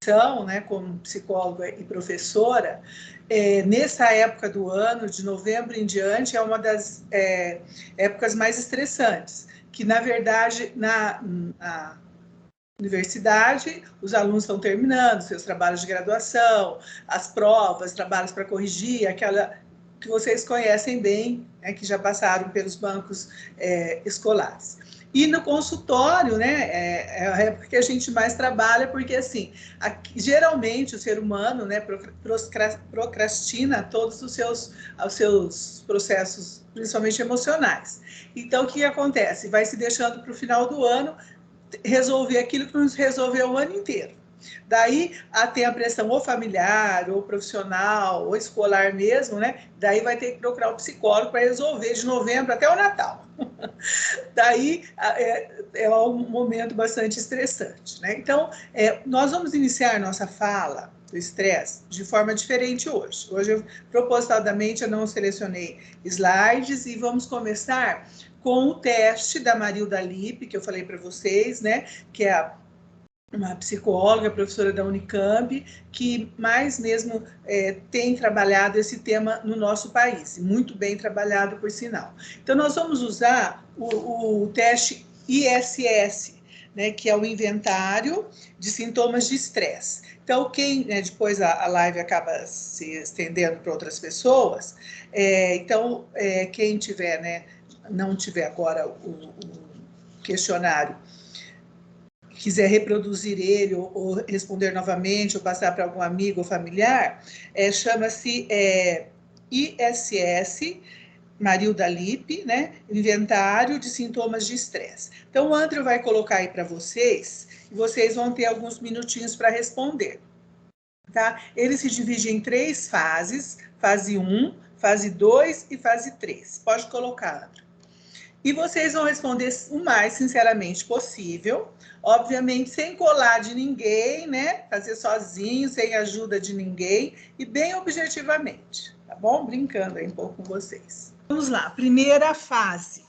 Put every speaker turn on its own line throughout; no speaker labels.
profissão, né, como psicóloga e professora, nessa época do ano, de novembro em diante, é uma das épocas mais estressantes, que, na verdade, na universidade, os alunos estão terminando seus trabalhos de graduação, as provas, trabalhos para corrigir, aquela que vocês conhecem bem, né, que já passaram pelos bancos escolares. E no consultório, né, é a época que a gente mais trabalha, porque, assim, geralmente o ser humano, né, procrastina todos os seus processos, principalmente emocionais. Então, o que acontece? Vai se deixando para o final do ano resolver aquilo que não resolveu o ano inteiro. Daí tem a pressão ou familiar, ou profissional, ou escolar mesmo, né? Daí vai ter que procurar um psicólogo para resolver de novembro até o Natal. Daí é um momento bastante estressante, né? Então, nós vamos iniciar nossa fala do estresse de forma diferente hoje. Hoje, propositadamente, eu não selecionei slides e vamos começar com o teste da Marilda Lippe, que eu falei para vocês, né? Que é uma psicóloga, professora da Unicamp, que mais mesmo tem trabalhado esse tema no nosso país, muito bem trabalhado, por sinal. Então, nós vamos usar o teste ISS, né, que é o inventário de sintomas de estresse. Então, depois a live acaba se estendendo para outras pessoas, quem tiver, né, não tiver agora o questionário, quiser reproduzir ele ou responder novamente ou passar para algum amigo ou familiar, chama-se ISS, Marilda Lippe, né? Inventário de sintomas de estresse. Então, o André vai colocar aí para vocês, e vocês vão ter alguns minutinhos para responder. Tá? Ele se divide em 3 fases, fase 1, fase 2 e fase 3. Pode colocar, André. E vocês vão responder o mais sinceramente possível, obviamente sem colar de ninguém, né? Fazer sozinho, sem ajuda de ninguém e bem objetivamente, tá bom? Brincando aí um pouco com vocês. Vamos lá, primeira fase.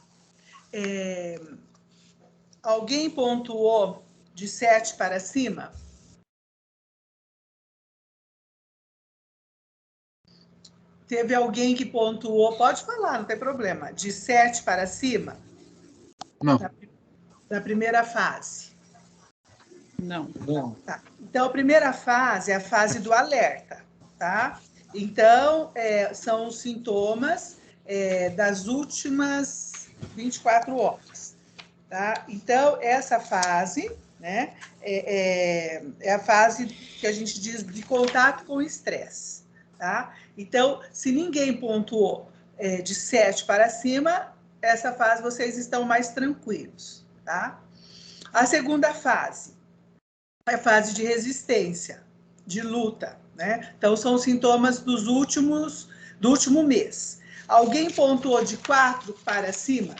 Alguém pontuou de 7 para cima? Teve alguém que pontuou, pode falar, não tem problema, de 7 para cima?
Não.
Na primeira fase.
Não.
Não.
Tá. Então, a primeira fase é a fase do alerta, tá? Então, são os sintomas das últimas 24 horas, tá? Então, essa fase, né, é a fase que a gente diz de contato com o estresse, tá? Então, se ninguém pontuou de 7 para cima, essa fase vocês estão mais tranquilos, tá? A segunda fase é a fase de resistência, de luta, né? Então, são os sintomas do último mês. Alguém pontuou de 4 para cima?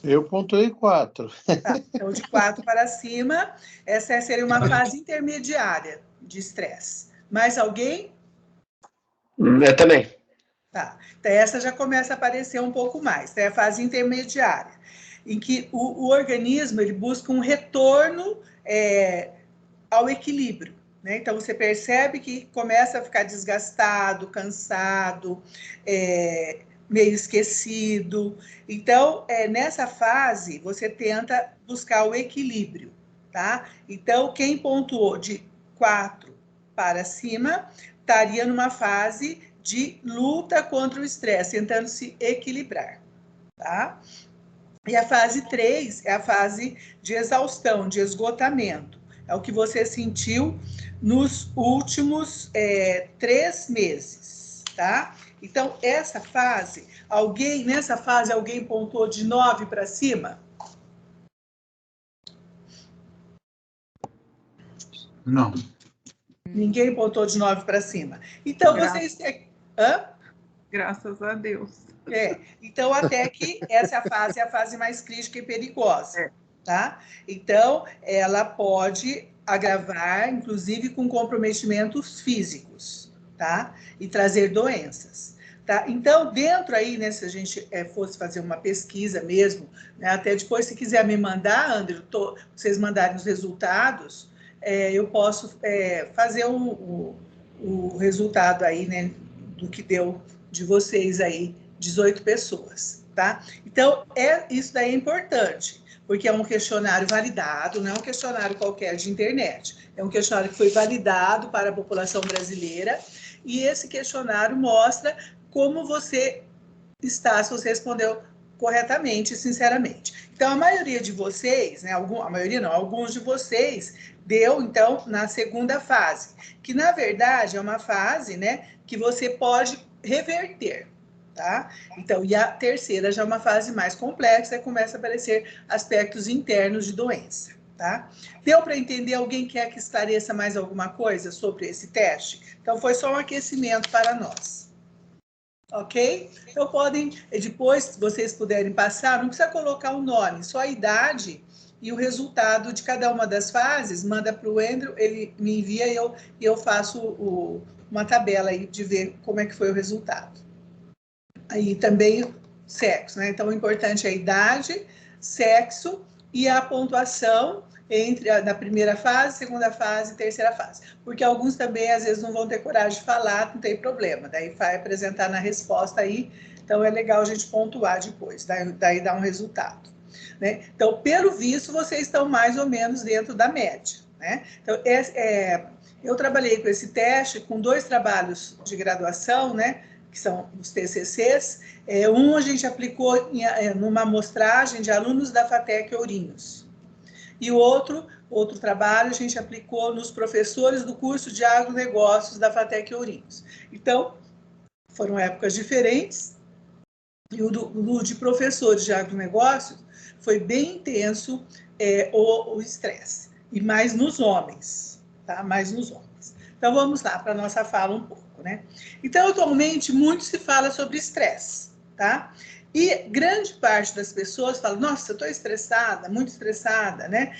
Eu pontuei 4.
Tá, então, de 4 para cima, essa seria uma fase intermediária de estresse. Mais alguém?
Eu também.
Tá, então essa já começa a aparecer um pouco mais, é a fase intermediária, em que o organismo ele busca um retorno ao equilíbrio, né? Então, você percebe que começa a ficar desgastado, cansado, meio esquecido. Então, nessa fase, você tenta buscar o equilíbrio, tá? Então, quem pontuou de 4 para cima, estaria numa fase de luta contra o estresse, tentando se equilibrar, tá? E a fase 3 é a fase de exaustão, de esgotamento. É o que você sentiu nos últimos 3 meses, tá? Então, nessa fase, alguém pontuou de 9 para cima?
Não.
Ninguém pontuou de 9 para cima. Então, vocês... Hã?
Graças a Deus.
Então, até que essa fase é a fase mais crítica e perigosa, tá? Então, ela pode agravar, inclusive, com comprometimentos físicos, tá? E trazer doenças. Tá? Então, dentro aí, né, se a gente fosse fazer uma pesquisa mesmo, né, até depois, se quiser me mandar, André, vocês mandarem os resultados, eu posso fazer o resultado aí, né, do que deu de vocês aí, 18 pessoas, tá? Então, isso daí é importante, porque é um questionário validado, não é um questionário qualquer de internet, é um questionário que foi validado para a população brasileira, e esse questionário mostra como você está, se você respondeu corretamente e sinceramente. Então, a maioria de vocês, né, a maioria não, alguns de vocês, deu, então, na segunda fase, que, na verdade, é uma fase, né, que você pode reverter, tá? Então, e a terceira já é uma fase mais complexa, começa a aparecer aspectos internos de doença, tá? Deu para entender? Alguém quer que esclareça mais alguma coisa sobre esse teste? Então, foi só um aquecimento para nós. Ok? Então, podem, depois, se vocês puderem passar, não precisa colocar o nome, só a idade e o resultado de cada uma das fases, manda para o Andrew, ele me envia e eu faço uma tabela aí de ver como é que foi o resultado. Aí também sexo, né? Então, o importante é a idade, sexo e a pontuação na primeira fase, segunda fase e terceira fase. Porque alguns também, às vezes, não vão ter coragem de falar, não tem problema. Daí vai apresentar na resposta aí, então é legal a gente pontuar depois, daí dá um resultado, né? Então, pelo visto, vocês estão mais ou menos dentro da média, né? Então, eu trabalhei com esse teste, com 2 trabalhos de graduação, né? Que são os TCCs. Um a gente aplicou numa amostragem de alunos da FATEC Ourinhos. E o outro trabalho a gente aplicou nos professores do curso de agronegócios da FATEC Ourinhos. Então, foram épocas diferentes, e o de professores de agronegócios foi bem intenso o estresse, e mais nos homens, tá? Mais nos homens. Então, vamos lá para a nossa fala um pouco, né? Então, atualmente, muito se fala sobre estresse, tá? E grande parte das pessoas fala, nossa, eu estou estressada, muito estressada, né?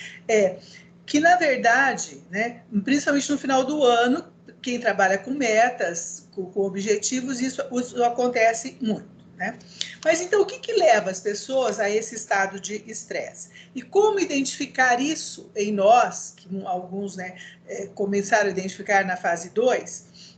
Que, na verdade, né, principalmente no final do ano, quem trabalha com metas, com objetivos, isso acontece muito, né? Mas, então, o que leva as pessoas a esse estado de estresse? E como identificar isso em nós, que alguns, né, começaram a identificar na fase 2,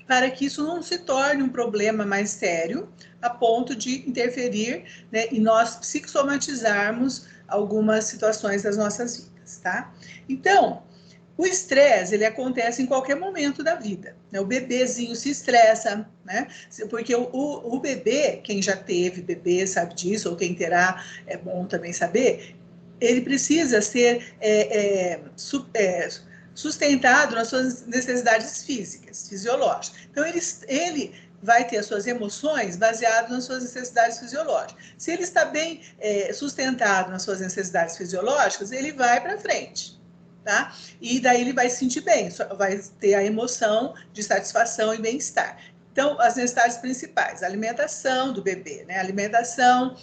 para que isso não se torne um problema mais sério, a ponto de interferir, né, e nós psicossomatizarmos algumas situações das nossas vidas, tá? Então, o estresse, ele acontece em qualquer momento da vida, né? O bebezinho se estressa, né? Porque o bebê, quem já teve bebê sabe disso, ou quem terá, é bom também saber, ele precisa ser sustentado nas suas necessidades físicas, fisiológicas. Então, ele vai ter as suas emoções baseadas nas suas necessidades fisiológicas. Se ele está bem sustentado nas suas necessidades fisiológicas, ele vai para frente, tá? E daí ele vai se sentir bem, vai ter a emoção de satisfação e bem-estar. Então, as necessidades principais, a alimentação do bebê, né? A alimentação,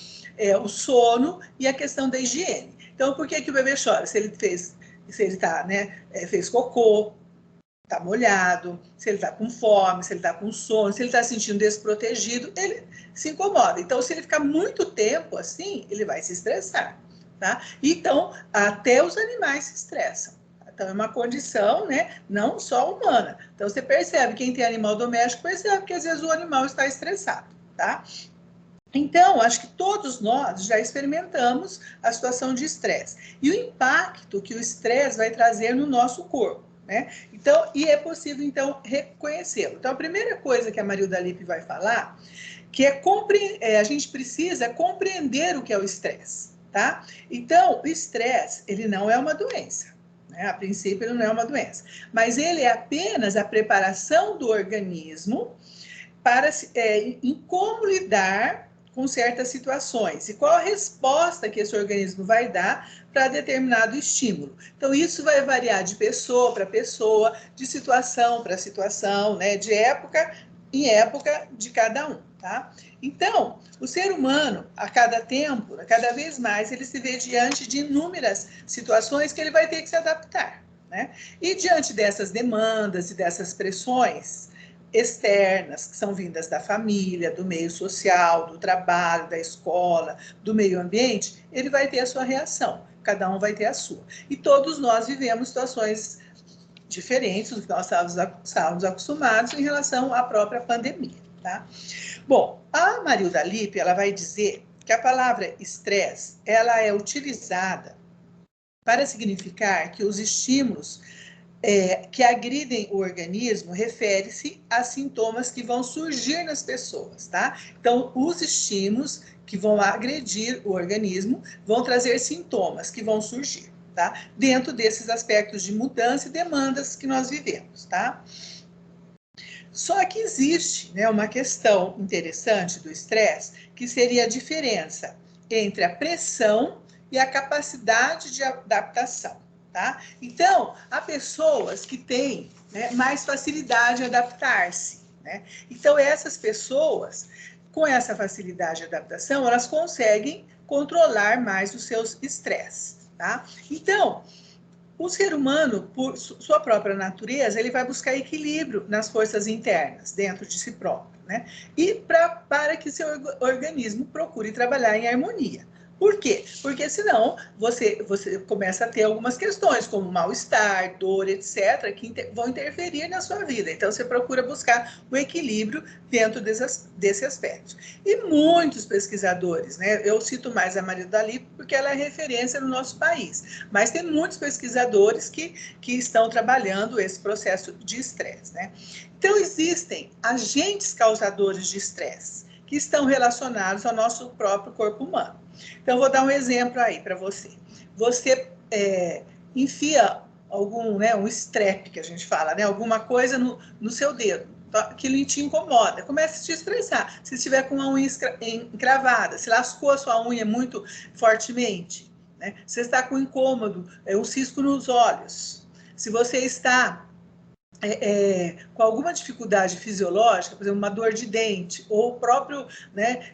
o sono e a questão da higiene. Então, por que o bebê chora? Se ele tá, né, fez cocô, está molhado, se ele está com fome, se ele está com sono, se ele está se sentindo desprotegido, ele se incomoda. Então, se ele ficar muito tempo assim, ele vai se estressar, tá? Então, até os animais se estressam. Então, é uma condição, né, não só humana. Então, você percebe, quem tem animal doméstico percebe que às vezes o animal está estressado, tá? Então, acho que todos nós já experimentamos a situação de estresse e o impacto que o estresse vai trazer no nosso corpo, né? Então, e é possível, então, reconhecê-lo. Então, a primeira coisa que a Marilda Lippe vai falar, que a gente precisa compreender o que é o estresse, tá? Então, o estresse, ele não é uma doença, né? A princípio, ele não é uma doença, mas ele é apenas a preparação do organismo para em como lidar com certas situações e qual a resposta que esse organismo vai dar para determinado estímulo. Então, isso vai variar de pessoa para pessoa, de situação para situação, né? De época em época de cada um, tá? Então, o ser humano, a cada tempo, cada vez mais, ele se vê diante de inúmeras situações que ele vai ter que se adaptar, né? E diante dessas demandas e dessas pressões, externas, que são vindas da família, do meio social, do trabalho, da escola, do meio ambiente, ele vai ter a sua reação, cada um vai ter a sua. E todos nós vivemos situações diferentes do que nós estávamos acostumados em relação à própria pandemia, tá? Bom, a Marilda Lippe, ela vai dizer que a palavra estresse, ela é utilizada para significar que os estímulos que agridem o organismo refere-se a sintomas que vão surgir nas pessoas, tá? Então, os estímulos que vão agredir o organismo vão trazer sintomas que vão surgir, tá? Dentro desses aspectos de mudança e demandas que nós vivemos, tá? Só que existe, né, uma questão interessante do estresse, que seria a diferença entre a pressão e a capacidade de adaptação. Tá? Então, há pessoas que têm, né, mais facilidade em adaptar-se. Né? Então, essas pessoas, com essa facilidade de adaptação, elas conseguem controlar mais os seus estresses. Tá? Então, o ser humano, por sua própria natureza, ele vai buscar equilíbrio nas forças internas, dentro de si próprio. Né? E para que seu organismo procure trabalhar em harmonia. Por quê? Porque senão você começa a ter algumas questões, como mal-estar, dor, etc., que vão interferir na sua vida. Então, você procura buscar o equilíbrio dentro desse aspecto. E muitos pesquisadores, né? Eu cito mais a Marilda Lippe porque ela é referência no nosso país, mas tem muitos pesquisadores que estão trabalhando esse processo de estresse, né? Então, existem agentes causadores de estresse que estão relacionados ao nosso próprio corpo humano. Então, vou dar um exemplo aí para você. Você enfia algum, né, um strep, que a gente fala, né, alguma coisa no seu dedo, aquilo te incomoda, começa a te estressar. Se estiver com uma unha encravada, se lascou a sua unha muito fortemente, né, você está com incômodo, um cisco nos olhos, se você está com alguma dificuldade fisiológica, por exemplo, uma dor de dente, ou o próprio, né,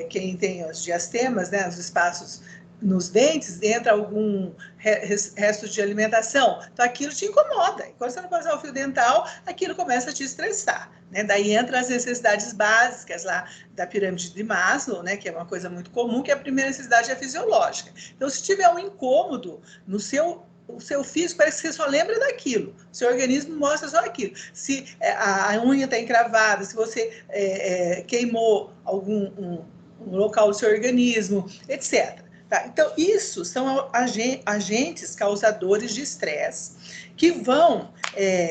quem tem os diastemas, né, os espaços nos dentes, entra algum resto de alimentação, então aquilo te incomoda. E quando você não passar o fio dental, aquilo começa a te estressar. Né? Daí entra as necessidades básicas lá da pirâmide de Maslow, né, que é uma coisa muito comum, que a primeira necessidade é fisiológica. Então, se tiver um incômodo no o seu físico, parece que você só lembra daquilo. O seu organismo mostra só aquilo. Se a unha está encravada, se você queimou algum um local do seu organismo, etc. Tá? Então, isso são agentes causadores de estresse que vão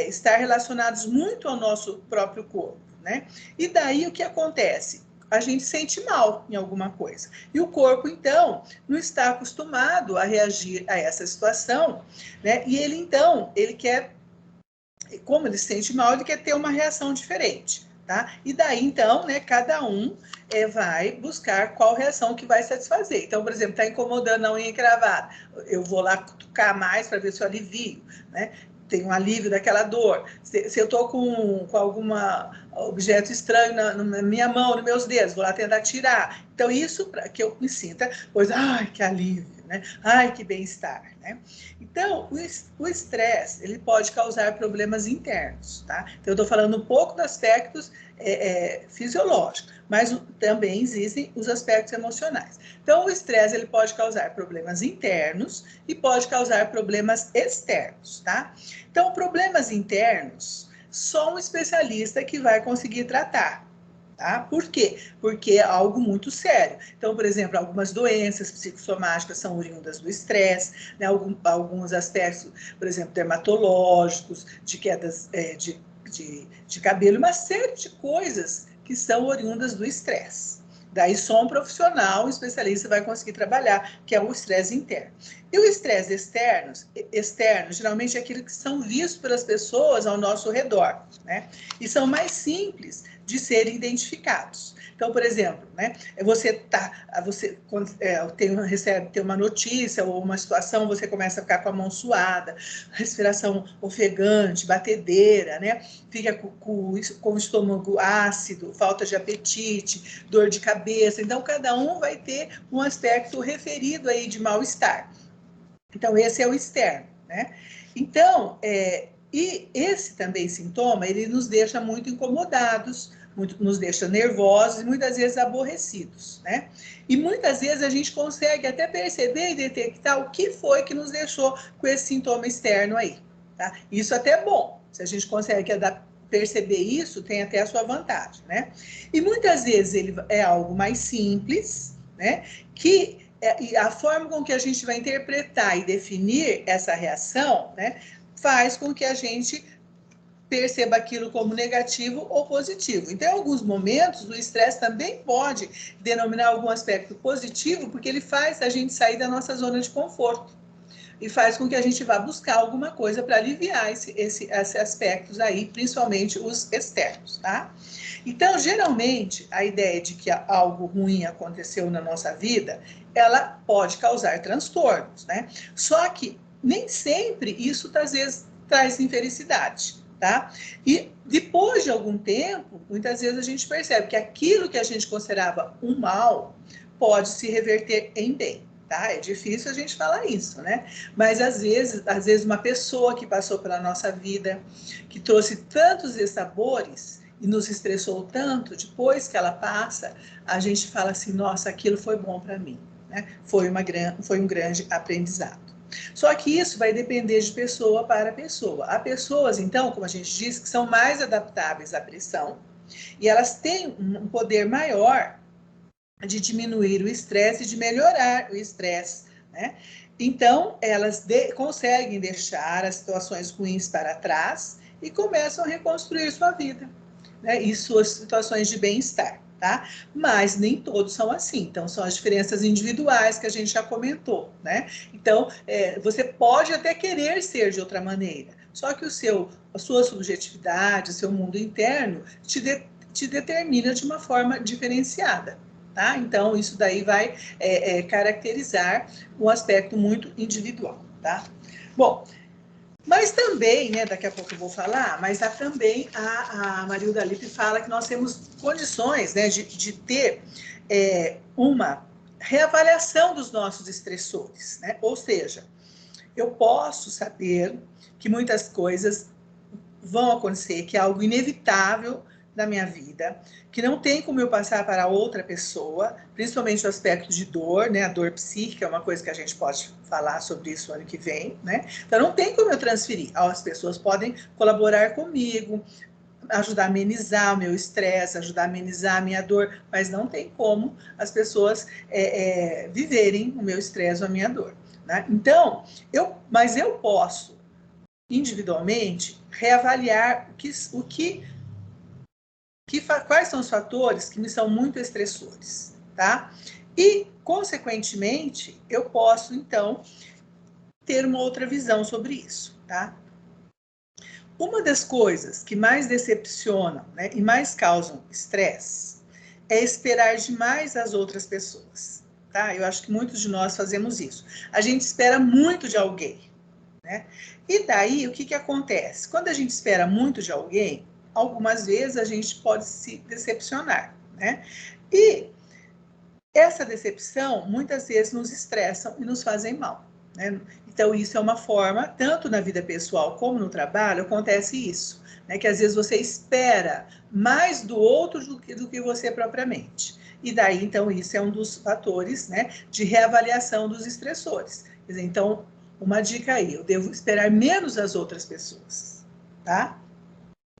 estar relacionados muito ao nosso próprio corpo. Né? E daí o que acontece? A gente sente mal em alguma coisa. E o corpo, então, não está acostumado a reagir a essa situação, né? E ele, então, ele quer, como ele se sente mal, ele quer ter uma reação diferente, tá? E daí, então, né, cada um vai buscar qual reação que vai satisfazer. Então, por exemplo, está incomodando a unha encravada, eu vou lá cutucar mais para ver se eu alivio, né? Tem um alívio daquela dor. Se eu estou com algum objeto estranho na minha mão, nos meus dedos, vou lá tentar tirar. Então, isso para que eu me sinta, pois, ai, que alívio, né? Ai, que bem-estar, né? Então, o estresse, ele pode causar problemas internos, tá? Então, eu estou falando um pouco dos aspectos fisiológicos, mas também existem os aspectos emocionais. Então, o estresse, ele pode causar problemas internos e pode causar problemas externos, tá? Então, problemas internos, só um especialista que vai conseguir tratar. Tá? Por quê? Porque é algo muito sério. Então, por exemplo, algumas doenças psicossomáticas são oriundas do estresse, né? Alguns aspectos, por exemplo, dermatológicos, de quedas de cabelo, uma série de coisas que são oriundas do estresse. Daí só um profissional, um especialista vai conseguir trabalhar, que é o estresse interno. E o estresse externo, geralmente é aquilo que são vistos pelas pessoas ao nosso redor, né? E são mais simples de serem identificados. Então, por exemplo, né, quando recebe uma notícia ou uma situação, você começa a ficar com a mão suada, respiração ofegante, batedeira, né? Fica com o estômago ácido, falta de apetite, dor de cabeça. Então, cada um vai ter um aspecto referido aí de mal-estar. Então, esse é o externo, né? Então, E esse também sintoma, ele nos deixa muito incomodados, nos deixa nervosos e muitas vezes aborrecidos, né? E muitas vezes a gente consegue até perceber e detectar o que foi que nos deixou com esse sintoma externo aí, tá? Isso até é bom, se a gente consegue perceber isso, tem até a sua vantagem, né? E muitas vezes ele é algo mais simples, né? E a forma com que a gente vai interpretar e definir essa reação, né, faz com que a gente perceba aquilo como negativo ou positivo. Então, em alguns momentos, o estresse também pode denominar algum aspecto positivo, porque ele faz a gente sair da nossa zona de conforto e faz com que a gente vá buscar alguma coisa para aliviar esses aspectos aí, principalmente os externos, tá? Então, geralmente, a ideia de que algo ruim aconteceu na nossa vida, ela pode causar transtornos, né? Só que nem sempre isso, às vezes, traz infelicidade, tá? E depois de algum tempo, muitas vezes a gente percebe que aquilo que a gente considerava um mal pode se reverter em bem. Tá? É difícil a gente falar isso, né? Mas às vezes uma pessoa que passou pela nossa vida, que trouxe tantos dissabores e nos estressou tanto, depois que ela passa, a gente fala assim, nossa, aquilo foi bom para mim, né? Foi um grande aprendizado. Só que isso vai depender de pessoa para pessoa. Há pessoas, então, como a gente disse, que são mais adaptáveis à pressão e elas têm um poder maior de diminuir o estresse e de melhorar o estresse, né? Então, elas conseguem deixar as situações ruins para trás e começam a reconstruir sua vida, né? E suas situações de bem-estar, tá? Mas nem todos são assim. Então, são as diferenças individuais que a gente já comentou, né? Então, você pode até querer ser de outra maneira, só que a sua subjetividade, o seu mundo interno te determina de uma forma diferenciada. Tá? Então, isso daí vai caracterizar um aspecto muito individual. Tá? Bom, mas também, né, daqui a pouco eu vou falar, mas também a Marilda Lippe fala que nós temos condições, né, de ter uma reavaliação dos nossos estressores. Né? Ou seja, eu posso saber que muitas coisas vão acontecer, que é algo inevitável da minha vida, que não tem como eu passar para outra pessoa, principalmente o aspecto de dor, né? A dor psíquica é uma coisa que a gente pode falar sobre isso ano que vem, né? Então não tem como eu transferir. As pessoas podem colaborar comigo, ajudar a amenizar o meu estresse, ajudar a amenizar a minha dor, mas não tem como as pessoas viverem o meu estresse ou a minha dor, né? Então, mas eu posso individualmente reavaliar quais são os fatores que me são muito estressores, tá? E, consequentemente, eu posso, então, ter uma outra visão sobre isso, tá? Uma das coisas que mais decepcionam, né, e mais causam estresse é esperar demais das outras pessoas, tá? Eu acho que muitos de nós fazemos isso. A gente espera muito de alguém, né? E daí, o que acontece? Quando a gente espera muito de alguém, algumas vezes a gente pode se decepcionar, né? E essa decepção, muitas vezes, nos estressam e nos fazem mal, né? Então, isso é uma forma, tanto na vida pessoal como no trabalho, acontece isso, né? Que às vezes você espera mais do outro do que você propriamente. E daí, então, isso é um dos fatores, né, de reavaliação dos estressores. Quer dizer, então, uma dica aí, eu devo esperar menos das outras pessoas, tá?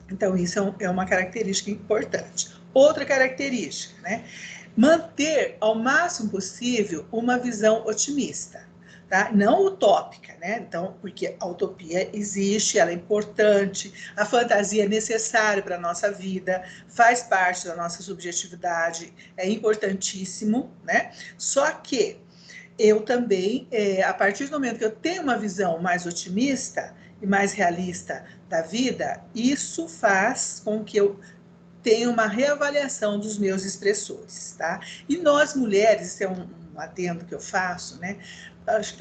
Então, isso é uma característica importante. Outra característica, né? Manter ao máximo possível uma visão otimista, tá? Não utópica, né? Então, porque a utopia existe, ela é importante, a fantasia é necessária para a nossa vida, faz parte da nossa subjetividade, é importantíssimo, né? Só que eu também, a partir do momento que eu tenho uma visão mais otimista e mais realista da vida, isso faz com que eu tenha uma reavaliação dos meus estressores, tá? E nós mulheres, isso é um adendo que eu faço, né? Acho que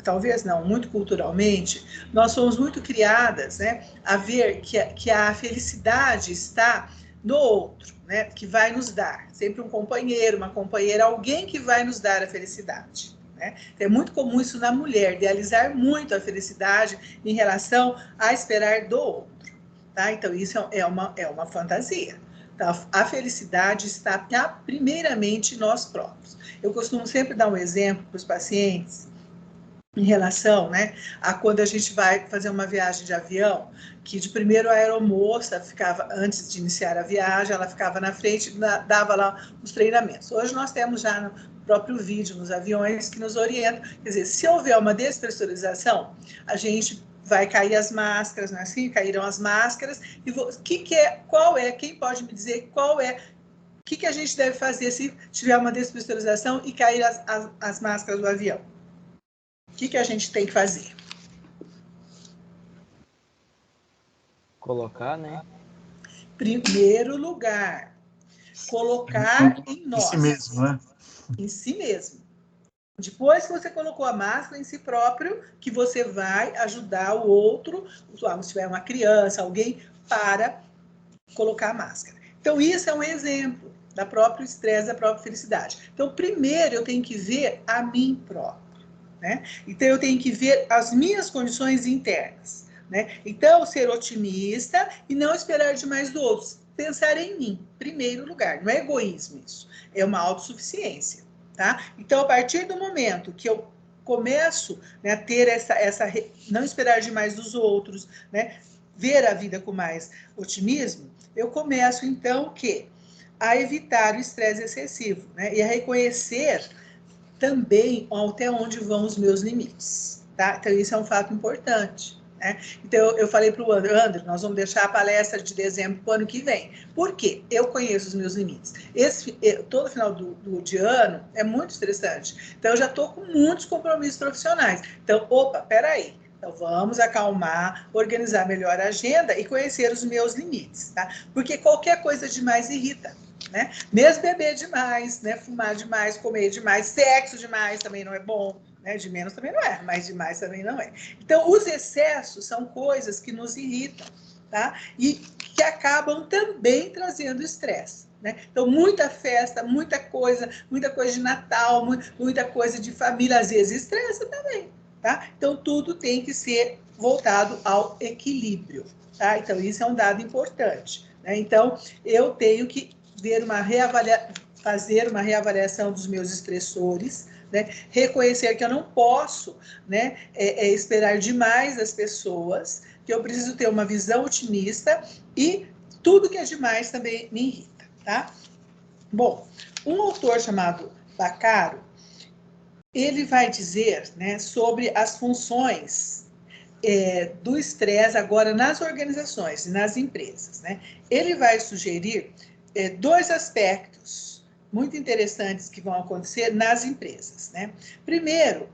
talvez não, muito culturalmente, nós somos muito criadas, né, a ver que a felicidade está no outro, né, que vai nos dar, sempre um companheiro, uma companheira, alguém que vai nos dar a felicidade, né? É muito comum isso na mulher, idealizar muito a felicidade em relação a esperar do outro, tá? Então, isso é uma fantasia. Então, a felicidade está primeiramente em nós próprios. Eu costumo sempre dar um exemplo para os pacientes em relação, né, a quando a gente vai fazer uma viagem de avião, que de primeiro a aeromoça ficava, antes de iniciar a viagem, ela ficava na frente, dava lá os treinamentos. Hoje nós temos já no próprio vídeo, nos aviões, que nos orienta. Quer dizer, se houver uma despressurização, a gente vai cair as máscaras, não é assim? Caíram as máscaras. E quem pode me dizer qual é, o que a gente deve fazer se tiver uma despressurização e cair as máscaras do avião? O que a gente tem que fazer?
Colocar, né?
Primeiro lugar, colocar em nós.
Em si mesmo, né?
Em si mesmo. Depois que você colocou a máscara em si próprio, que você vai ajudar o outro, se tiver uma criança, alguém, para colocar a máscara. Então, isso é um exemplo da própria estresse, da própria felicidade. Então, primeiro eu tenho que ver a mim próprio, né? Então, eu tenho que ver as minhas condições internas, né? Então, ser otimista e não esperar demais do outro. Pensar em mim, primeiro lugar. Não é egoísmo isso, é uma autossuficiência, tá? Então, a partir do momento que eu começo, né, a ter não esperar demais dos outros, né, ver a vida com mais otimismo, eu começo, então, a evitar o estresse excessivo, né, e a reconhecer também até onde vão os meus limites, tá? Então, isso é um fato importante, né? Então, eu falei para o André, nós vamos deixar a palestra de dezembro para o ano que vem. Por quê? Eu conheço os meus limites. Todo final de ano é muito estressante. Então, eu já estou com muitos compromissos profissionais. Então, peraí. Então, vamos acalmar, organizar melhor a agenda e conhecer os meus limites, tá? Porque qualquer coisa demais irrita, né? Mesmo beber demais, né? Fumar demais, comer demais, sexo demais também não é bom, né? De menos também não é, mas demais também não é. Então, os excessos são coisas que nos irritam, tá? E que acabam também trazendo estresse, né? Então, muita festa, muita coisa de Natal, muita coisa de família, às vezes estressa também, tá? Então, tudo tem que ser voltado ao equilíbrio, tá? Então, isso é um dado importante, né? Então, eu tenho que fazer uma reavaliação dos meus estressores, né? Reconhecer que eu não posso, né, esperar demais das pessoas, que eu preciso ter uma visão otimista e tudo que é demais também me irrita, tá? Bom, um autor chamado Baccaro, ele vai dizer, né, sobre as funções do estresse agora nas organizações e nas empresas, né? Ele vai sugerir dois aspectos muito interessantes que vão acontecer nas empresas, né? Primeiro,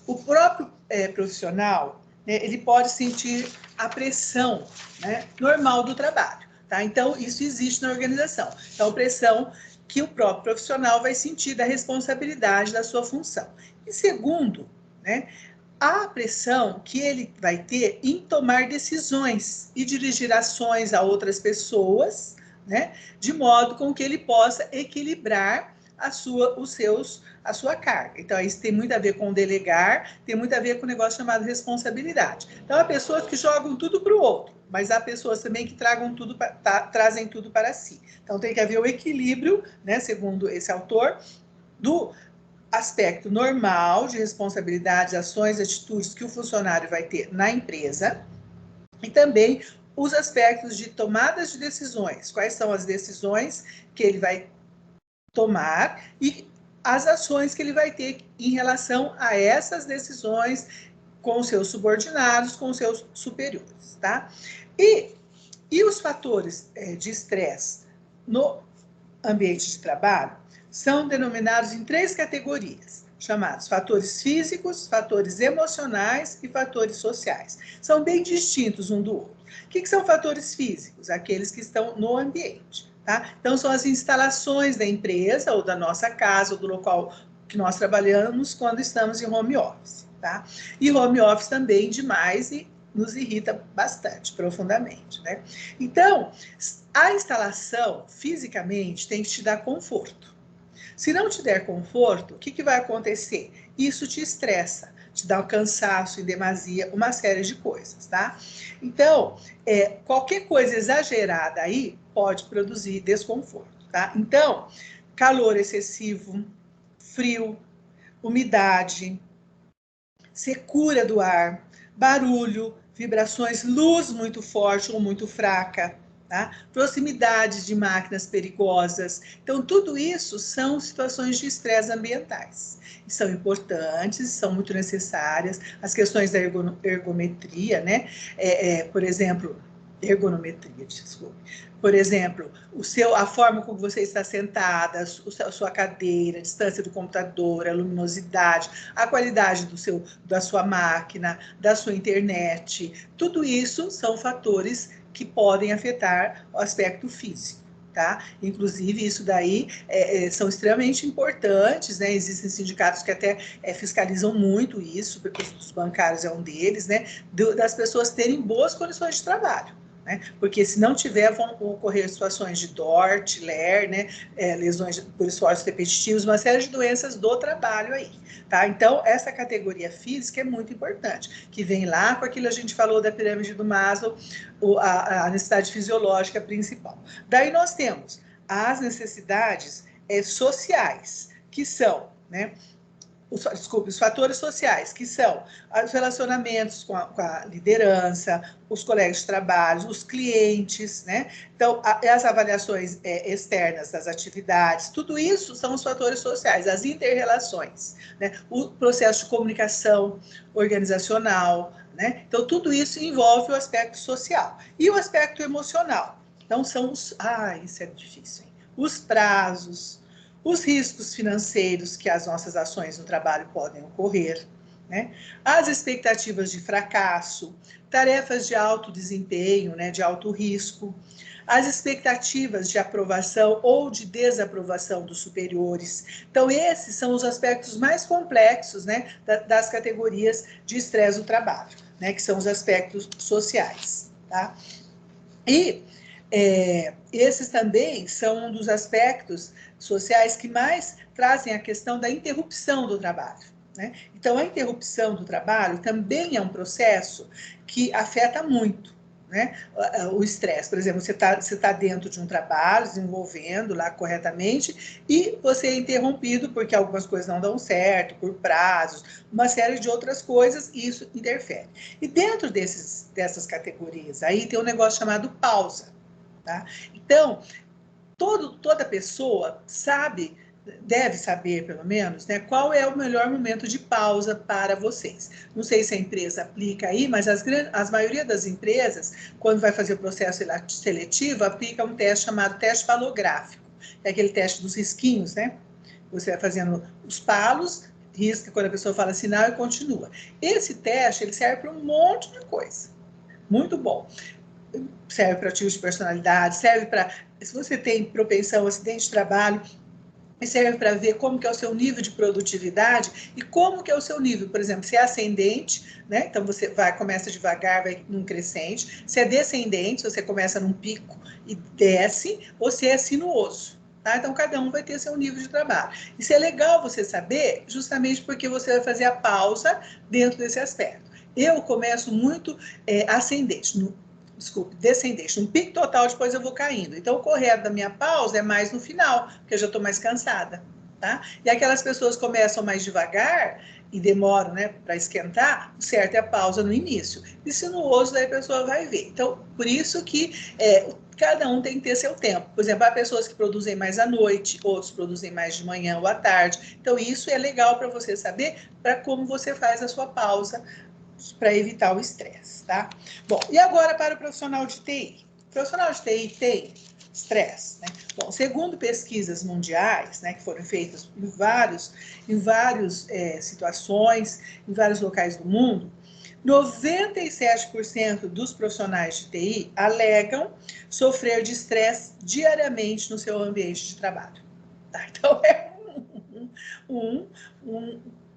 o próprio profissional, né, ele pode sentir a pressão, né, normal do trabalho, tá? Então, isso existe na organização. Então, a pressão que o próprio profissional vai sentir da responsabilidade da sua função. E segundo, né, a pressão que ele vai ter em tomar decisões e dirigir ações a outras pessoas, né, de modo com que ele possa equilibrar a sua carga. Então, isso tem muito a ver com delegar, tem muito a ver com um negócio chamado responsabilidade. Então, há pessoas que jogam tudo para o outro, mas há pessoas também que trazem tudo para si. Então, tem que haver o equilíbrio, né, segundo esse autor, do aspecto normal de responsabilidades, ações, atitudes que o funcionário vai ter na empresa e também os aspectos de tomadas de decisões. Quais são as decisões que ele vai tomar e as ações que ele vai ter em relação a essas decisões com os seus subordinados, com os seus superiores, tá? E os fatores de estresse no ambiente de trabalho são denominados em 3 categorias, chamados fatores físicos, fatores emocionais e fatores sociais. São bem distintos um do outro. O que são fatores físicos? Aqueles que estão no ambiente, tá? Então, são as instalações da empresa ou da nossa casa ou do local que nós trabalhamos quando estamos em home office, tá? E home office também demais e nos irrita bastante, profundamente, né? Então, a instalação, fisicamente, tem que te dar conforto. Se não te der conforto, o que vai acontecer? isso te estressa, te dá um cansaço em demasia, uma série de coisas, tá? Então, qualquer coisa exagerada aí pode produzir desconforto, tá? Então, calor excessivo, frio, umidade, secura do ar, barulho, vibrações, luz muito forte ou muito fraca, tá? Proximidade de máquinas perigosas. Então, tudo isso são situações de estresse ambientais. E são importantes, são muito necessárias. As questões da ergometria, né? Por exemplo, ergonometria, desculpe. Por exemplo, a forma como você está sentada, a sua cadeira, a distância do computador, a luminosidade, a qualidade da sua máquina, da sua internet, tudo isso são fatores que podem afetar o aspecto físico, tá? Inclusive, isso daí são extremamente importantes, né? Existem sindicatos que até fiscalizam muito isso, porque os bancários é um deles, né? Das pessoas terem boas condições de trabalho. Porque se não tiver, vão ocorrer situações de DORT, LER, né? Lesões por esforços repetitivos, uma série de doenças do trabalho aí, tá? Então, essa categoria física é muito importante, que vem lá com aquilo que a gente falou da pirâmide do Maslow, a necessidade fisiológica principal. Daí nós temos as necessidades sociais, que são, né? Os fatores sociais, que são os relacionamentos com a liderança, os colegas de trabalho, os clientes, né? Então, as avaliações externas das atividades, tudo isso são os fatores sociais, as inter-relações, né? O processo de comunicação organizacional, né? Então, tudo isso envolve o aspecto social. E o aspecto emocional. Então, são isso é difícil, hein? Os prazos, os riscos financeiros que as nossas ações no trabalho podem ocorrer, né? As expectativas de fracasso, tarefas de alto desempenho, né, de alto risco, as expectativas de aprovação ou de desaprovação dos superiores. Então, esses são os aspectos mais complexos, né, das categorias de estresse do trabalho, né, que são os aspectos sociais, tá? E esses também são um dos aspectos sociais que mais trazem a questão da interrupção do trabalho, né? Então, a interrupção do trabalho também é um processo que afeta muito, né? O estresse. Por exemplo, você tá dentro de um trabalho, desenvolvendo lá corretamente, e você é interrompido porque algumas coisas não dão certo, por prazos, uma série de outras coisas, e isso interfere. E dentro dessas categorias aí tem um negócio chamado pausa. Tá? Então, toda pessoa deve saber, pelo menos, né, qual é o melhor momento de pausa para vocês. Não sei se a empresa aplica aí, mas a maioria das empresas, quando vai fazer o processo seletivo, aplica um teste chamado teste palográfico, é aquele teste dos risquinhos, né? Você vai fazendo os palos, risca quando a pessoa fala sinal e continua. Esse teste, ele serve para um monte de coisa. Muito bom. Serve para tipos de personalidade, serve para, se você tem propensão a acidente de trabalho, serve para ver como que é o seu nível de produtividade e como que é o seu nível. Por exemplo, se é ascendente, né? Então você começa devagar, vai num crescente. Se é descendente, você começa num pico e desce, ou se é sinuoso. Tá? Então, cada um vai ter seu nível de trabalho. Isso é legal você saber, justamente porque você vai fazer a pausa dentro desse aspecto. Eu começo muito ascendente, descendente, um pico total, depois eu vou caindo. Então, o correto da minha pausa é mais no final, porque eu já estou mais cansada, tá? E aquelas pessoas começam mais devagar e demoram, né, para esquentar, o certo é a pausa no início. E sinuoso, daí a pessoa vai ver. Então, por isso que cada um tem que ter seu tempo. Por exemplo, há pessoas que produzem mais à noite, outros produzem mais de manhã ou à tarde. Então, isso é legal para você saber para como você faz a sua pausa, para evitar o estresse, tá? Bom, e agora para o profissional de TI. O profissional de TI tem estresse, né? Bom, segundo pesquisas mundiais, né, que foram feitas em várias situações, em vários locais do mundo, 97% dos profissionais de TI alegam sofrer de estresse diariamente no seu ambiente de trabalho. Tá? Então, é um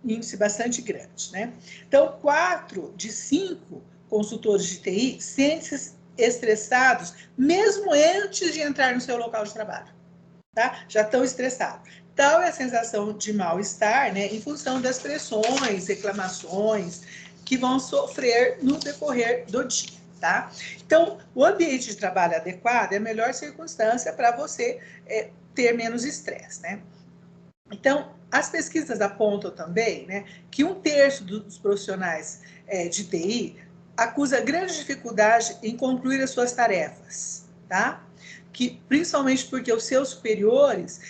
índice bastante grande, né? Então, 4 de 5 consultores de TI sentem-se estressados mesmo antes de entrar no seu local de trabalho, tá? Já estão estressados. Tal é a sensação de mal-estar, né, em função das pressões, reclamações que vão sofrer no decorrer do dia, tá? Então, o ambiente de trabalho adequado é a melhor circunstância para você ter menos estresse, né? Então, as pesquisas apontam também, né, que 1/3 dos profissionais de TI acusa grande dificuldade em concluir as suas tarefas, tá? Que, principalmente porque os seus superiores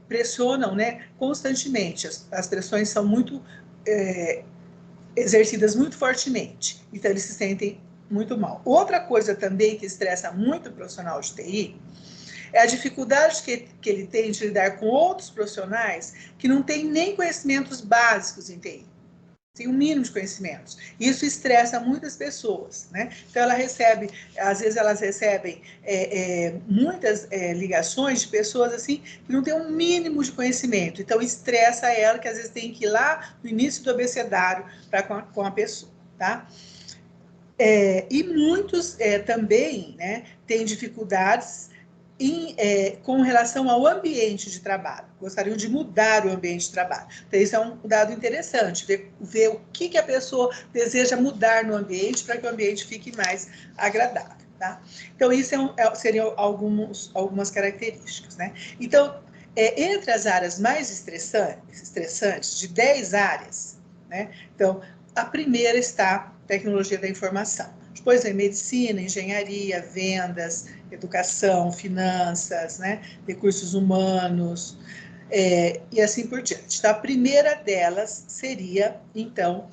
pressionam, né, constantemente. As pressões são muito exercidas muito fortemente, então eles se sentem muito mal. Outra coisa também que estressa muito o profissional de TI é a dificuldade que ele tem de lidar com outros profissionais que não têm nem conhecimentos básicos em TI. Tem um mínimo de conhecimentos. Isso estressa muitas pessoas, né? Então, às vezes elas recebem muitas ligações de pessoas assim que não têm um mínimo de conhecimento. Então, estressa ela, que às vezes tem que ir lá no início do abecedário com a pessoa, tá? E muitos também, né, têm dificuldades com relação ao ambiente de trabalho, gostariam de mudar o ambiente de trabalho. Então, isso é um dado interessante, ver o que a pessoa deseja mudar no ambiente para que o ambiente fique mais agradável, tá? Então, isso seriam algumas características, né? Então, entre as áreas mais estressantes, de 10 áreas, né? Então, a primeira está tecnologia da informação. Depois vem medicina, engenharia, vendas, educação, finanças, né, recursos humanos, e assim por diante. Então, a primeira delas seria, então,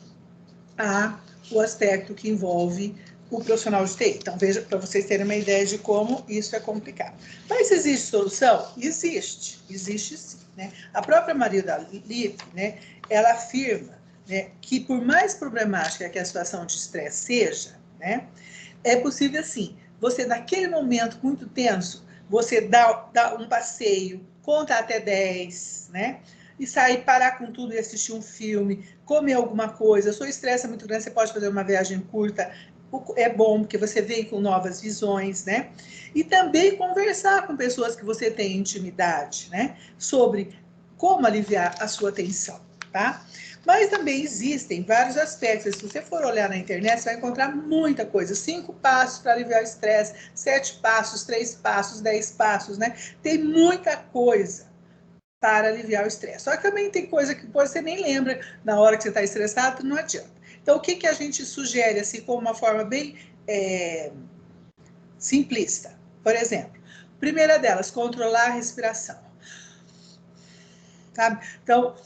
o aspecto que envolve o profissional de TI. Então, veja, para vocês terem uma ideia de como isso é complicado. Mas existe solução? Existe sim, né? A própria Maria da Lippe, né, ela afirma, né, que por mais problemática que a situação de estresse seja, né, é possível, assim, você, naquele momento muito tenso, você dá um passeio, conta até 10, né? E sair, parar com tudo e assistir um filme, comer alguma coisa. O seu estresse é muito grande, você pode fazer uma viagem curta. É bom, porque você vem com novas visões, né? E também conversar com pessoas que você tem intimidade, né? Sobre como aliviar a sua tensão, tá? Mas também existem vários aspectos. Se você for olhar na internet, você vai encontrar muita coisa. 5 passos para aliviar o estresse, 7 passos, 3 passos, 10 passos, né? Tem muita coisa para aliviar o estresse. Só que também tem coisa que você nem lembra na hora que você está estressado, não adianta. Então, o que a gente sugere, assim, como uma forma bem simplista? Por exemplo, primeira delas, controlar a respiração. Sabe? Então,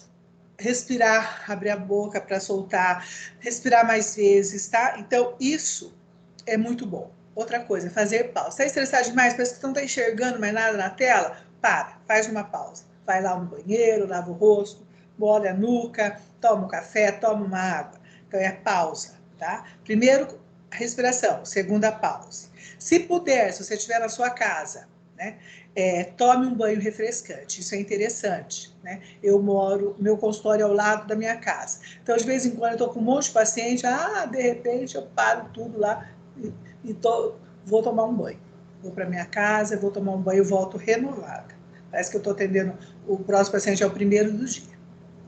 respirar, abrir a boca para soltar, respirar mais vezes, tá? Então, isso é muito bom. Outra coisa, fazer pausa. Está estressado demais, parece que não está enxergando mais nada na tela? Faz uma pausa. Vai lá no banheiro, lava o rosto, molha a nuca, toma um café, toma uma água. Então, é pausa, tá? Primeiro, respiração. Segunda, pausa. Se puder, se você estiver na sua casa, né? Tome um banho refrescante, isso é interessante, né? Meu consultório é ao lado da minha casa. Então, de vez em quando, eu estou com um monte de paciente, de repente, eu paro tudo lá e vou tomar um banho. Vou para minha casa, vou tomar um banho e volto renovada. Parece que eu estou atendendo, o próximo paciente é o primeiro do dia,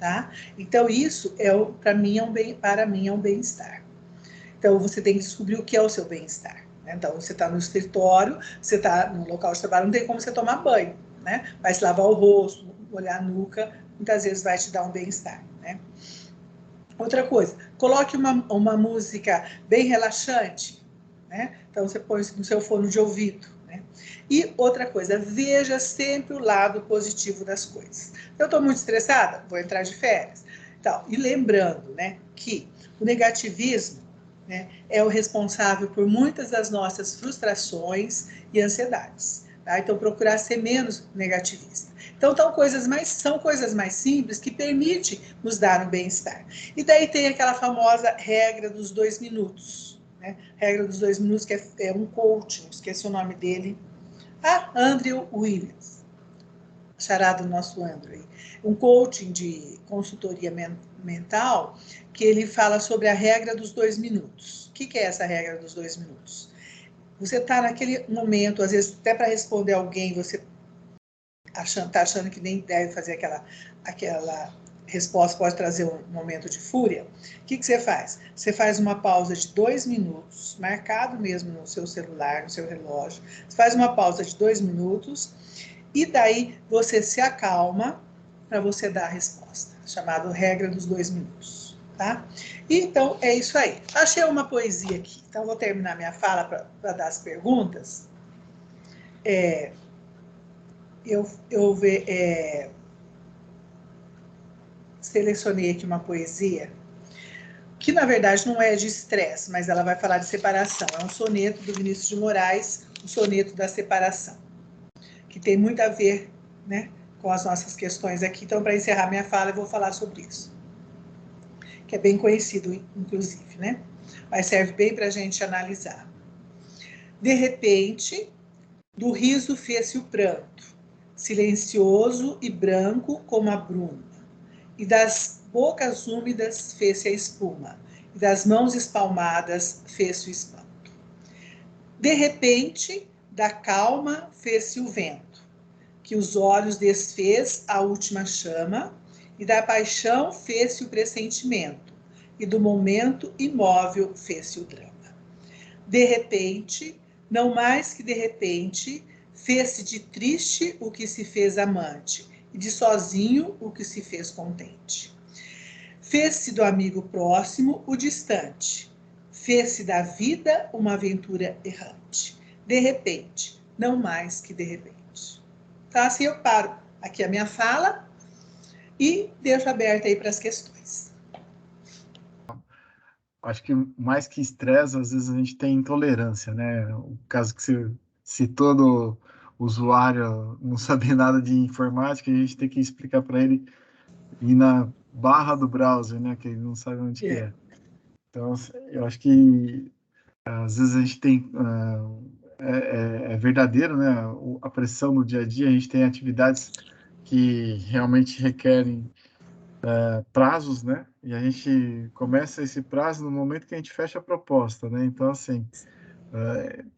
tá? Então, isso, para mim, é um bem-estar. Então, você tem que descobrir o que é o seu bem-estar. Então, você está no escritório, você está no local de trabalho, não tem como você tomar banho, né? Vai se lavar o rosto, molhar a nuca, muitas vezes vai te dar um bem-estar, né? Outra coisa, coloque uma música bem relaxante, né? Então, você põe no seu fone de ouvido, né? E outra coisa, veja sempre o lado positivo das coisas. Eu estou muito estressada? Vou entrar de férias. Então, e lembrando, né, que o negativismo, né, é o responsável por muitas das nossas frustrações e ansiedades. Tá? Então, procurar ser menos negativista. Então, são coisas mais simples que permitem nos dar um bem-estar. E daí tem aquela famosa regra dos 2 minutos. Né? Regra dos 2 minutos, que é um coaching, esqueci o nome dele. Andrew Williams, charado do nosso Andrew. Um coaching de consultoria mental, que ele fala sobre a regra dos 2 minutos. O que é essa regra dos 2 minutos? Você está naquele momento, às vezes até para responder alguém, você tá achando que nem deve fazer aquela resposta, pode trazer um momento de fúria, o que você faz? Você faz uma pausa de 2 minutos, marcado mesmo no seu celular, no seu relógio, você faz uma pausa de 2 minutos, e daí você se acalma para você dar a resposta, chamado regra dos 2 minutos, tá? Então, é isso aí. Achei uma poesia aqui, então vou terminar minha fala para dar as perguntas. Selecionei aqui uma poesia que, na verdade, não é de estresse, mas ela vai falar de separação. É um soneto do Vinícius de Moraes, o soneto da separação, que tem muito a ver, né, com as nossas questões aqui. Então, para encerrar minha fala, eu vou falar sobre isso, que é bem conhecido, inclusive, né? Mas serve bem para a gente analisar. De repente, do riso fez-se o pranto, silencioso e branco como a bruma, e das bocas úmidas fez-se a espuma, e das mãos espalmadas fez-se o espanto. De repente, da calma fez-se o vento, que os olhos desfez a última chama, e da paixão fez-se o pressentimento, e do momento imóvel fez-se o drama. De repente, não mais que de repente, fez-se de triste o que se fez amante, e de sozinho o que se fez contente. Fez-se do amigo próximo o distante, fez-se da vida uma aventura errante. De repente, não mais que de repente. Tá? Assim eu paro aqui a minha fala e deixo aberta aí para as questões.
Acho que mais que estresse, às vezes a gente tem intolerância, né? O caso que você citou do usuário não saber nada de informática, a gente tem que explicar para ele ir na barra do browser, né? Que ele não sabe onde que é. Então, eu acho que às vezes a gente tem é verdadeiro, né? A pressão no dia a dia, a gente tem atividades que realmente requerem prazos, né? E a gente começa esse prazo no momento que a gente fecha a proposta, né? Então, assim,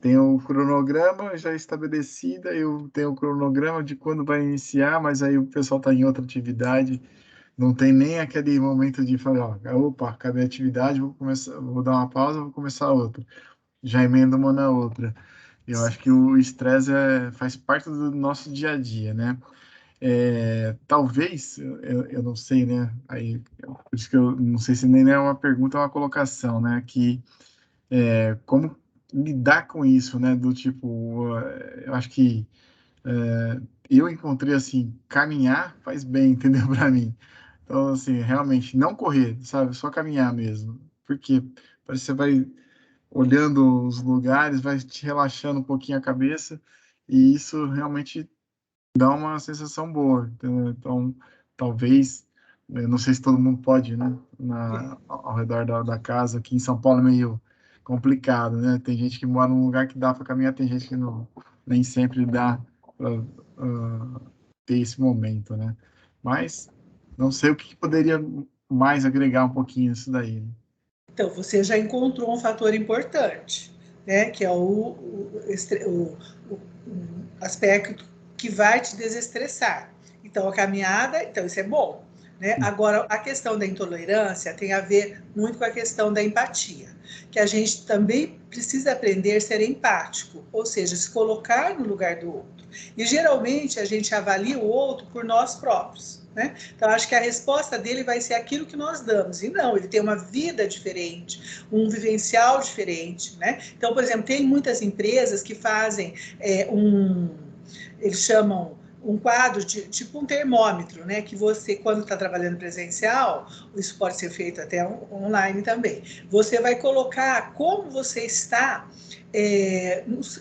tem o cronograma já estabelecido, eu tenho o cronograma de quando vai iniciar, mas aí o pessoal está em outra atividade, não tem nem aquele momento de falar, ó, opa, acabei a atividade, vou começar, vou dar uma pausa, vou começar outra. Já emenda uma na outra. Eu acho que o estresse faz parte do nosso dia a dia, né? Talvez, eu não sei, né? Aí, por isso que eu não sei se nem é uma pergunta, é uma colocação, né? Que como lidar com isso, né? Do tipo, eu acho que eu encontrei assim, caminhar faz bem, entendeu? Para mim. Então, assim, realmente, não correr, sabe? Só caminhar mesmo. Porque parece que você vai olhando os lugares, vai te relaxando um pouquinho a cabeça, e isso realmente dá uma sensação boa. Então, talvez, eu não sei se todo mundo pode, né, ao redor da casa, aqui em São Paulo é meio complicado, né? Tem gente que mora num lugar que dá para caminhar, tem gente que não, nem sempre dá para ter esse momento, né? Mas não sei o que poderia mais agregar um pouquinho nisso daí, né?
Então, você já encontrou um fator importante, né? Que é o aspecto que vai te desestressar. Então, a caminhada, então isso é bom, né? Agora, a questão da intolerância tem a ver muito com a questão da empatia, que a gente também precisa aprender a ser empático, ou seja, se colocar no lugar do outro. E geralmente a gente avalia o outro por nós próprios, né? Então, acho que a resposta dele vai ser aquilo que nós damos. E não, ele tem uma vida diferente, um vivencial diferente, né? Então, por exemplo, tem muitas empresas que fazem eles chamam um quadro, tipo um termômetro, né? Que você, quando está trabalhando presencial, isso pode ser feito até online também, você vai colocar como você está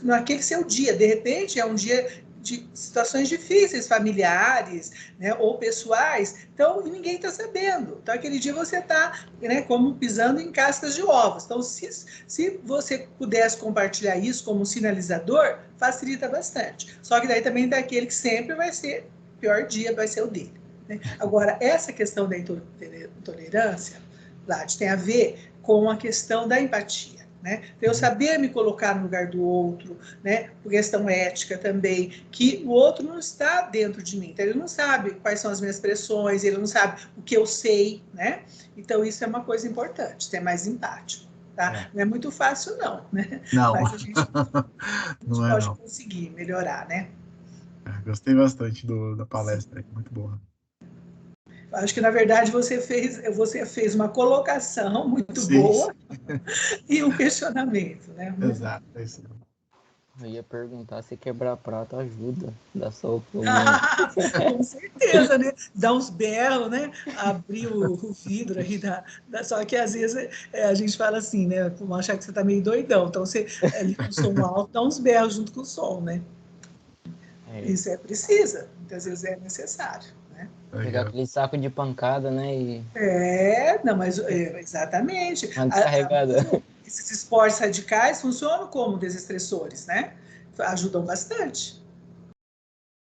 naquele seu dia. De repente, é um dia de situações difíceis, familiares, né, ou pessoais, então ninguém está sabendo. Então, aquele dia você está, né, como pisando em cascas de ovos. Então, se você pudesse compartilhar isso como um sinalizador, facilita bastante. Só que daí também tem aquele que sempre vai ser, o pior dia vai ser o dele, né? Agora, essa questão da intolerância, Vlad, tem a ver com a questão da empatia. né? Eu saber me colocar no lugar do outro, né? Por questão ética também, que o outro não está dentro de mim, então ele não sabe quais são as minhas pressões, ele não sabe o que eu sei, né? Então isso é uma coisa importante, ser mais empático, tá? Não é muito fácil não, né?
Não,
Mas a gente
não é
pode
não.
conseguir melhorar, né?
Gostei bastante da palestra, muito boa.
Acho que, na verdade, você fez uma colocação muito
Sim,
boa e um questionamento, né?
exato, é isso.
Eu ia perguntar se quebrar prato ajuda, dá sopa algum.
Com certeza, né? Dar uns berros, né? Abrir o vidro aí só que às vezes a gente fala assim, né? Vão achar que você tá meio doidão. Então você ali com o som alto, dá uns berros junto com o som, né? Isso precisa, muitas vezes é necessário, né?
Pegar aquele saco de pancada, né? E
Não, mas exatamente.
uma descarregada.
Esses esportes radicais funcionam como desestressores, né? Ajudam bastante.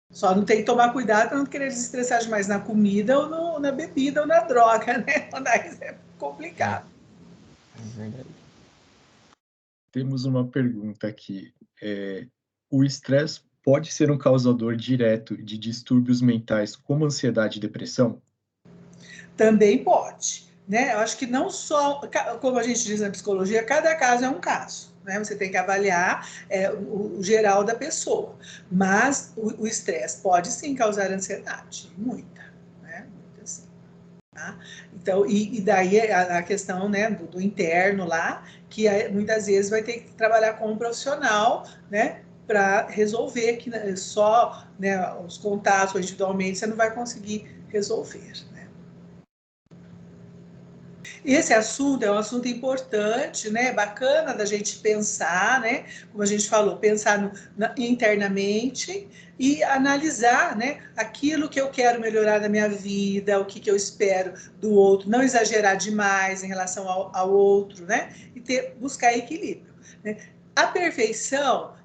Só não tem que tomar cuidado para não querer desestressar demais na comida ou na bebida ou na droga, né? Daí é complicado.
É verdade.
Temos uma pergunta aqui. O estresse pode ser um causador direto de distúrbios mentais como ansiedade e depressão?
Também pode, né? Eu acho que não só, como a gente diz na psicologia, cada caso é um caso, né? Você tem que avaliar o geral da pessoa, mas o estresse pode sim causar ansiedade, muita, né? Muita sim. Tá? Então, e daí a questão, né, do interno lá, que muitas vezes vai ter que trabalhar com um profissional, né, para resolver, que só, né, os contatos individualmente você não vai conseguir resolver, né? Esse assunto é um assunto importante, né? Bacana da gente pensar, né? Como a gente falou, pensar internamente e analisar, né? Aquilo que eu quero melhorar na minha vida, o que eu espero do outro, não exagerar demais em relação ao outro, né? E buscar equilíbrio, né? A perfeição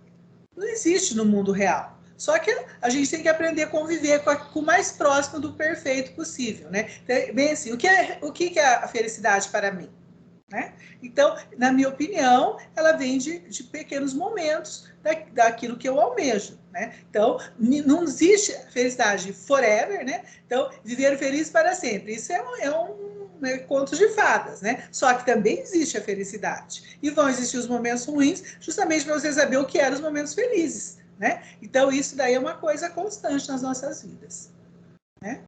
não existe no mundo real. Só que a gente tem que aprender a conviver com o mais próximo do perfeito possível, né? Então, bem assim, o que é a felicidade para mim? Né? Então, na minha opinião, ela vem de pequenos momentos daquilo que eu almejo, né? Então, não existe felicidade forever, né? Então, viver feliz para sempre. Isso é um conto de fadas, né? Só que também existe a felicidade. E vão existir os momentos ruins, justamente para você saber o que eram os momentos felizes, né? Então, isso daí é uma coisa constante nas nossas vidas, né?